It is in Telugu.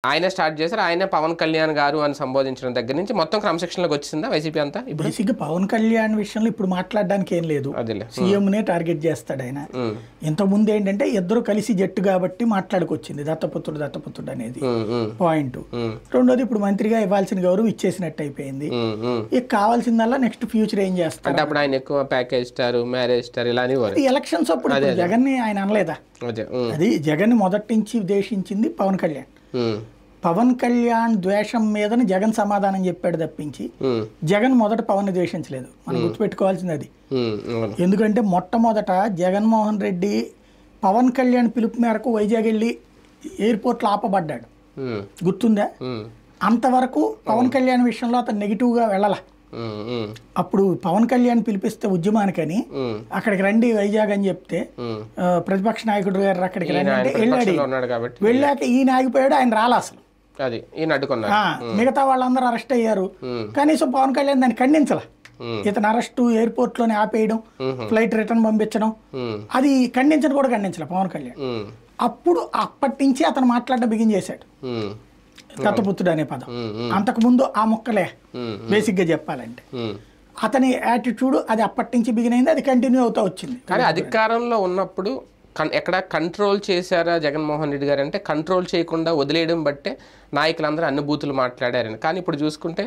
ఆయనే స్టార్ట్ చేశారు. ఆయనే పవన్ కళ్యాణ్ గారు అని సంబోధించడం దగ్గర నుంచి మొత్తం క్రమశిక్షణలోకి వచ్చిందా వైసీపీ అంతా? బేసిక్గా పవన్ కళ్యాణ్ విషయంలో ఇప్పుడు మాట్లాడడానికి ఏం లేదు, సీఎంనే టార్గెట్ చేస్తాడు ఆయన. ఇంతకుముందు ఏంటంటే ఇద్దరు కలిసి జట్టు కాబట్టి మాట్లాడుకొచ్చింది దత్తపుత్రుడు అనేది పాయింట్. రెండోది ఇప్పుడు మంత్రిగా ఇవ్వాల్సిన గౌరవం ఇచ్చేసినట్టు అయిపోయింది. ఇక కావాల్సిందల్లా నెక్స్ట్ ఫ్యూచర్ ఏం చేస్తారు. అప్పుడు ఆయన ఎక్కువ ప్యాకేజ్ స్టార్, మ్యారేజ్ స్టార్ ఇలా ఎలక్షన్స్ అప్పుడు జగన్ ని ఆయన అనలేదా? అది జగన్ మొదటి నుంచి ఉద్దేశించింది పవన్ కళ్యాణ్. పవన్ కళ్యాణ్ ద్వేషం మీదని జగన్ సమాధానం చెప్పాడు తప్పించి జగన్ మొదట పవన్ ద్వేషించలేదు. మనం గుర్తుపెట్టుకోవాల్సింది అది. ఎందుకంటే మొట్టమొదట జగన్మోహన్ రెడ్డి పవన్ కళ్యాణ్ పిలుపు మేరకు వైజాగ్ వెళ్ళి ఎయిర్పోర్ట్లో ఆపబడ్డాడు, గుర్తుందా? అంతవరకు పవన్ కళ్యాణ్ విషయంలో అతను నెగిటివ్గా వెళ్ళాల. అప్పుడు పవన్ కళ్యాణ్ పిలిపిస్తే ఉద్యమానికని అక్కడికి రండి వైజాగ్ అని చెప్తే ప్రతిపక్ష నాయకుడు గారు అక్కడికి రండి అంటే వెళ్ళాడు. వెళ్ళాక ఈయన ఆగిపోయాడు, ఆయన రాలా అసలు. మిగతా వాళ్ళందరూ అరెస్ట్ అయ్యారు, కనీసం పవన్ కళ్యాణ్ దాన్ని ఖండించాల. ఇతను అరెస్టు, ఎయిర్పోర్ట్ లోనే ఆపేయడం, ఫ్లైట్ రిటర్న్ పంపించడం, అది ఖండించడం కూడా ఖండించాల పవన్ కళ్యాణ్. అప్పుడు అప్పటి నుంచి అతను మాట్లాడడం బిగిన్ చేశాడు, దత్తపుత్రుడు అనే పదం. అంతకుముందు ఆ మొక్కలే బేసిక్ గా చెప్పాలంటే. అతని యాటిట్యూడ్ అది అప్పటి నుంచి బిగిన్ అయింది, అది కంటిన్యూ అవుతా వచ్చింది. కానీ అధికారంలో ఉన్నప్పుడు ఎక్కడ కంట్రోల్ చేశారా జగన్మోహన్ రెడ్డి గారు అంటే కంట్రోల్ చేయకుండా వదిలేయడం బట్టే నాయకులందరూ అన్ని బూతులు మాట్లాడారని. కానీ ఇప్పుడు చూసుకుంటే